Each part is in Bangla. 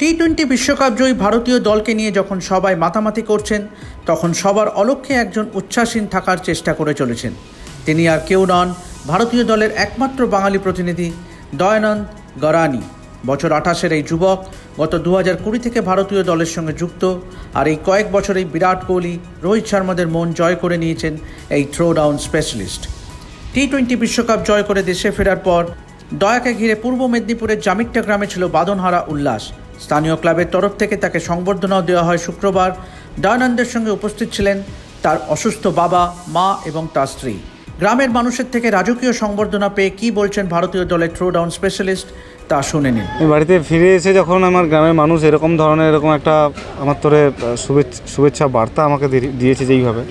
টি-20 বিশ্বকাপ জয়ী ভারতীয় দলকে নিয়ে যখন সবাই মাতামাতি করছেন, তখন সবার অলক্ষ্যে একজন উচ্ছ্বাসীন থাকার চেষ্টা করে চলেছেন। তিনি আর কেউ নন, ভারতীয় দলের একমাত্র বাঙালি প্রতিনিধি দয়ানন্দ গরানি। বছর 28-এর এই যুবক গত 2020 থেকে ভারতীয় দলের সঙ্গে যুক্ত, আর এই কয়েক বছরেই বিরাট কোহলি, রোহিত শর্মাদের মন জয় করে নিয়েছেন এই থ্রো ডাউন স্পেশালিস্ট। টি-20 বিশ্বকাপ জয় করে দেশে ফেরার পর দয়াকে ঘিরে পূর্ব মেদিনীপুরের জামিট্টা গ্রামে ছিল বাঁধনহারা উল্লাস। স্থানীয় ক্লাবের তরফ থেকে তাকে সংবর্ধনাও দেওয়া হয় শুক্রবার। দয়ানন্দের সঙ্গে উপস্থিত ছিলেন তার অসুস্থ বাবা, মা এবং তার স্ত্রী। গ্রামের মানুষের থেকে রাজকীয় সংবর্ধনা পেয়ে কী বলছেন ভারতীয় দলের থ্রো ডাউন স্পেশালিস্ট, তা শুনে নিন। বাড়িতে ফিরে এসে যখন আমার গ্রামের মানুষ এরকম ধরনের একটা আমার তোরে শুভেচ্ছা বার্তা আমাকে দিয়েছে, যেইভাবে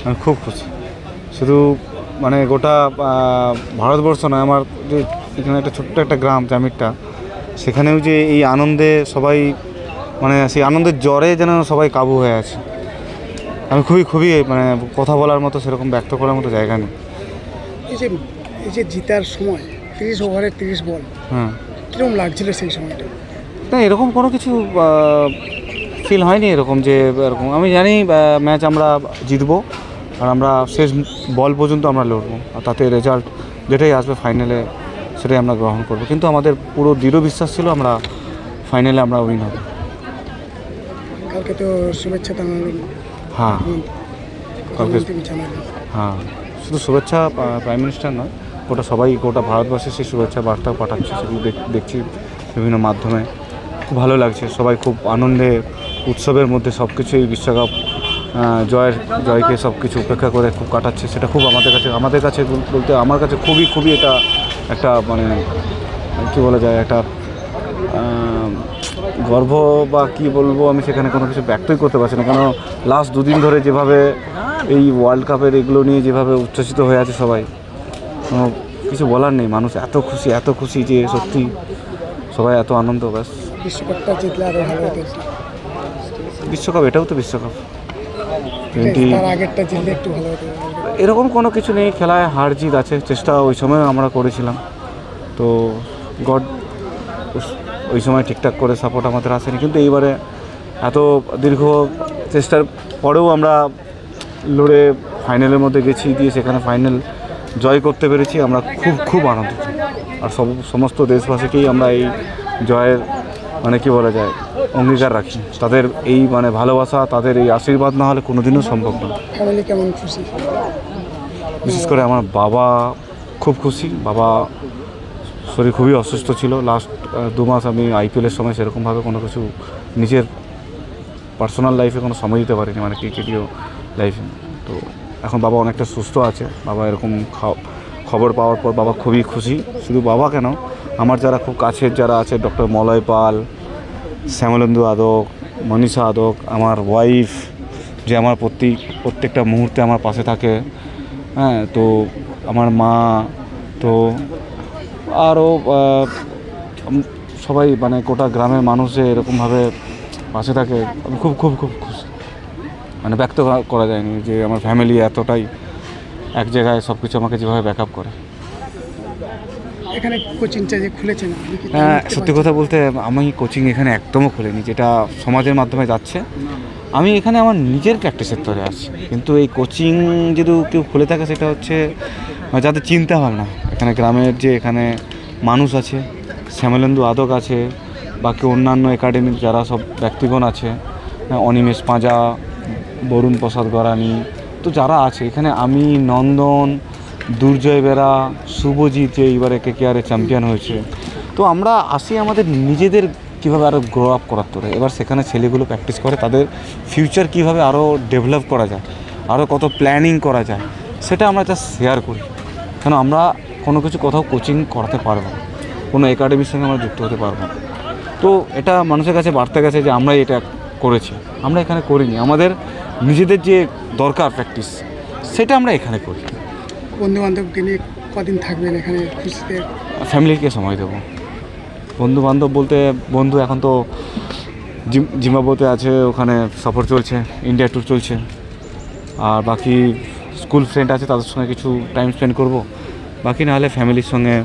আমি খুব খুশি। শুধু গোটা ভারতবর্ষ নয়, আমার যে এখানে একটা ছোট্ট একটা গ্রাম জামিট্টা, সেখানেও যে এই আনন্দে সবাই সেই আনন্দের জ্বরে যেন সবাই কাবু হয়ে আছে। আমি খুবই কথা বলার মতো, সেরকম ব্যক্ত করার মতো জায়গা নেই। এই যে জিতার সময় 30 ওভারে 30 বল, কীরকম লাগছিল সেই সময়টা? না, এরকম কোনো কিছু ফিল হয়নি এরকম আমি জানি ম্যাচ আমরা জিতবো, আর আমরা শেষ বল পর্যন্ত আমরা লড়বো, আর তাতে রেজাল্ট যেটাই আসবে ফাইনালে সেটাই আমরা গ্রহণ করবো। কিন্তু আমাদের পুরো দৃঢ় বিশ্বাস ছিল আমরা ফাইনালে আমরা উইন হব। কালকে তো শুভেচ্ছা জানালেন। হ্যাঁ, শুধু শুভেচ্ছা প্রাইম মিনিস্টার নয়, গোটা ভারতবর্ষে সেই শুভেচ্ছা বার্তা পাঠাচ্ছে, সেগুলো দেখছি বিভিন্ন মাধ্যমে। খুব ভালো লাগছে, সবাই খুব আনন্দে উৎসবের মধ্যে সব কিছু এই বিশ্বকাপ জয়কে সব কিছু উপেক্ষা করে খুব কাটাচ্ছে। সেটা খুব আমাদের কাছে বলতে আমার কাছে খুবই এটা একটা কী বলা যায়, একটা গর্ব বা কী বলবো, আমি সেখানে কোনো কিছু ব্যক্তই করতে পারছি না। কেন লাস্ট 2 দিন ধরে যেভাবে এই ওয়ার্ল্ড কাপের এগুলো নিয়ে যেভাবে উচ্ছ্বসিত হয়ে আছে সবাই, কিছু বলার নেই। মানুষ এত খুশি যে সত্যি সবাই এত আনন্দ। ব্যাস, বিশ্বকাপটা জিতলে আরও ভালো হতো। বিশ্বকাপ, এটাও তো বিশ্বকাপ। আগেরটা জিতলে একটু ভালো হতো। এরকম কোনো কিছু নেই, খেলায় হার জিত আছে, চেষ্টা ওই সময় আমরা করেছিলাম, তো গড ওই সময় ঠিকঠাক করে সাপোর্ট আমাদের আসেনি। কিন্তু এইবারে এত দীর্ঘ চেষ্টার পরেও আমরা লড়ে ফাইনালের মধ্যে গেছি, দিয়ে সেখানে ফাইনাল জয় করতে পেরেছি। আমরা খুব আনন্দিত, আর সমস্ত দেশবাসীকেই আমরা এই জয়ের কী বলা যায় অঙ্গীকার রাখি। তাদের এই ভালোবাসা, তাদের এই আশীর্বাদ না হলে কোনোদিনও সম্ভব না। ফ্যামিলি কেমন খুশি? বিশেষ করে আমার বাবা খুব খুশি। বাবা শরীর খুবই অসুস্থ ছিল, লাস্ট 2 মাস আমি IPL-এর সময় সেরকমভাবে কোনো কিছু নিজের পার্সোনাল লাইফে কোনো সময় দিতে পারিনি, ক্রিকেটীয় লাইফে। তো এখন বাবা অনেকটা সুস্থ আছে। বাবা এরকম খবর পাওয়ার পর বাবা খুবই খুশি। শুধু বাবা কেন, আমার যারা খুব কাছের যারা আছে, ডক্টর মলয় পাল, শ্যামলেন্দু আদক, মনীষা আদক, আমার ওয়াইফ, যে আমার প্রত্যেকটা মুহূর্তে আমার পাশে থাকে, তো আমার মা, তো আরও সবাই গোটা গ্রামের মানুষ যে এরকমভাবে পাশে থাকে, আমি খুব খুশি। ব্যক্ত করা যায়নি যে আমার ফ্যামিলি এতটাই এক জায়গায় সব কিছু আমাকে যেভাবে ব্যাকআপ করে। এখানে কোচিংটা যে খুলেছেন, সত্যি কথা বলতে আমি কোচিং এখানে একদমও খুলিনি, যেটা সমাজের মাধ্যমে যাচ্ছে। আমি এখানে আমার নিজের প্র্যাকটিসের তরে আসছি। কিন্তু এই কোচিং যদি কেউ খুলে থাকে, সেটা হচ্ছে যাদের চিন্তা ভাবনা, এখানে গ্রামের যে এখানে মানুষ আছে, শ্যামলেন্দু আদক আছে, বাকি অন্যান্য একাডেমির যারা সব ব্যক্তিগণ আছে, অনিমেষ পাঁজা, বরুণ প্রসাদ গরানি, তো যারা আছে এখানে, আমি, নন্দন, দুর্জয় বেরা, শুভজিৎ যে এইবারে KKR-এ চ্যাম্পিয়ন হয়েছে, তো আমরা আসি আমাদের নিজেদের কীভাবে আরও গ্রো আপ করার তোরে। এবার সেখানে ছেলেগুলো প্র্যাকটিস করে তাদের ফিউচার কীভাবে আরও ডেভেলপ করা যায়, আরও কত প্ল্যানিং করা যায়, সেটা আমরা জাস্ট শেয়ার করি। কেন আমরা কোনো কিছু কোথাও কোচিং করাতে পারবো না, কোনো একাডেমির সঙ্গে আমরা যুক্ত হতে পারবো না। তো এটা মানুষের কাছে বাড়তে গেছে যে আমরাই এটা করেছি। আমরা এখানে করিনি, আমাদের নিজেদের যে দরকার প্র্যাকটিস, সেটা আমরা এখানে করি। বন্ধুবান্ধবকে নিয়ে কদিন থাকবেন এখানে খুশিতে? ফ্যামিলিকে সময় দেবো। বন্ধুবান্ধব বলতে বন্ধু এখন তো জিম্বাবুয়েতে আছে, ওখানে সফর চলছে, ইন্ডিয়া ট্যুর চলছে। আর বাকি স্কুল ফ্রেন্ড আছে, তাদের সঙ্গে কিছু টাইম স্পেন্ড করব। বাকি না হলে ফ্যামিলির সঙ্গে।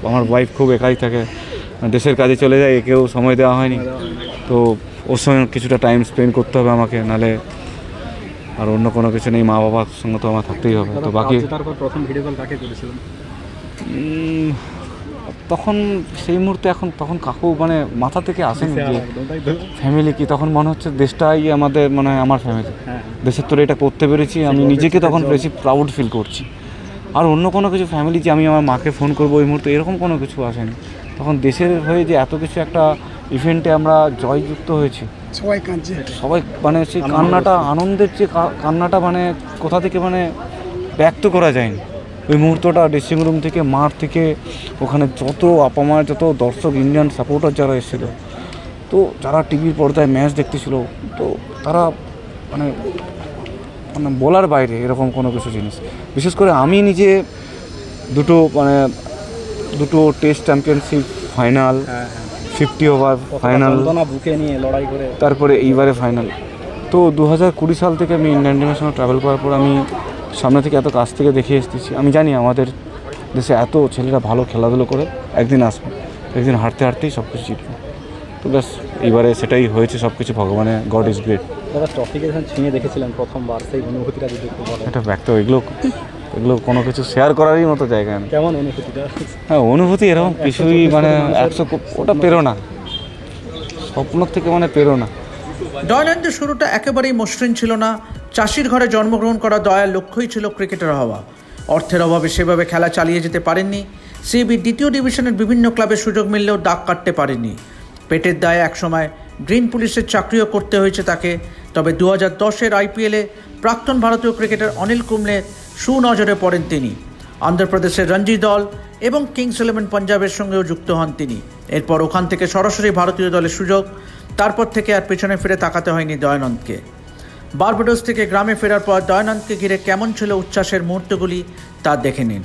আমার ওয়াইফ খুব একাই থাকে, দেশের কাজে চলে যায়, একেও সময় দেওয়া হয়নি। তো ওর সঙ্গে কিছুটা টাইম স্পেন্ড করতে হবে আমাকে, নাহলে আর অন্য কোনো কিছু নেই। মা বাবার সঙ্গে তো আমার থাকতেই হবে। তো বাকি তারপর প্রথম ভিডিও কল কাকে করেছিলেন? তখন সেই মুহূর্তে তখন কাকু মানে মাথা থেকে আসেনি যে ফ্যামিলি কি, তখন মনে হচ্ছে দেশটাই আমাদের, মানে আমার ফ্যামিলি, দেশের তোরে এটা করতে পেরেছি, আমি নিজেকে তখন বেশি প্রাউড ফিল করছি। আর অন্য কোনো কিছু ফ্যামিলি যে আমি আমার মাকে ফোন করবো ওই মুহূর্তে, এরকম কোনো কিছু আসেনি। তখন দেশের হয়ে যে এত কিছু একটা ইভেন্টে আমরা জয়যুক্ত হয়েছি, সবাই কাঁদছে, সবাই মানে সেই কান্নাটা, আনন্দের যে কান্নাটা মানে কোথা থেকে মানে ব্যক্ত করা যায়নি। ওই মুহূর্তটা ড্রেসিং রুম থেকে, মাঠ থেকে, ওখানে যত আপা মা, যত দর্শক, ইন্ডিয়ান সাপোর্টার যারা এসেছিলো, তো যারা টিভির পর্দায় ম্যাচ দেখতেছিল, তো তারা মানে মানে বলার বাইরে এরকম কোনো কিছু জিনিস। বিশেষ করে আমি নিজে দুটো test championship final, 50 over final, বুকে নিয়ে লড়াই করে, তারপরে এইবারে ফাইনাল। তো 2020 সাল থেকে আমি ইন্ডিয়ান টিমের সঙ্গে ট্রাভেল করার পর আমি সামনে থেকে এত কাছ থেকে দেখে এসেছি। আমি জানি আমাদের দেশে এত ছেলেরা ভালো খেলাধুলো করে, একদিন আসবে, একদিন হাঁটতে হাঁটতেই সব কিছু জিতবে। তো ব্যাস এইবারে সেটাই হয়েছে, সব কিছু ভগবানের, গড ইজ গ্রেট। দাদা ট্রফিকে যখন ছুঁয়ে দেখেছিলেন প্রথমবার, সেই অনুভূতিটা যদি একটু বলেন। এটা ব্যক্ত, এগুলো কোনো কিছু শেয়ার করারই মতো জায়গা না। কেমন অনুভূতিটা? হ্যাঁ, অনুভূতি এরকম কিছুই মানে 100, ওটা প্রেরণা, স্বপ্নের থেকে মানে প্রেরণা। দয়ানন্দের শুরুটা একেবারেই মসৃণ ছিল না। চাষির ঘরে জন্মগ্রহণ করা দয়ার লক্ষ্যই ছিল ক্রিকেটার হওয়া। অর্থের অভাবে সেভাবে খেলা চালিয়ে যেতে পারেননি। সিবি দ্বিতীয় ডিভিশনের বিভিন্ন ক্লাবে সুযোগ মিললেও দাগ কাটতে পারেননি। পেটের দায়ে একসময় গ্রিন পুলিশের চাকরিও করতে হয়েছে তাকে। তবে 2010-এর IPL-এ প্রাক্তন ভারতীয় ক্রিকেটার অনিল কুম্বলের সুনজরে পড়েন তিনি। অন্ধ্রপ্রদেশের রঞ্জি দল এবং কিংস 11 পাঞ্জাবের সঙ্গেও যুক্ত হন তিনি। এরপর ওখান থেকে সরাসরি ভারতীয় দলের সুযোগ। তারপর থেকে আর পেছনে ফিরে তাকাতে হয়নি দয়ানন্দকে। বারবাডোস থেকে গ্রামে ফেরার পর দয়ানন্দকে ঘিরে কেমন ছিল উচ্ছ্বাসের মুহূর্তগুলি তা দেখে নিন।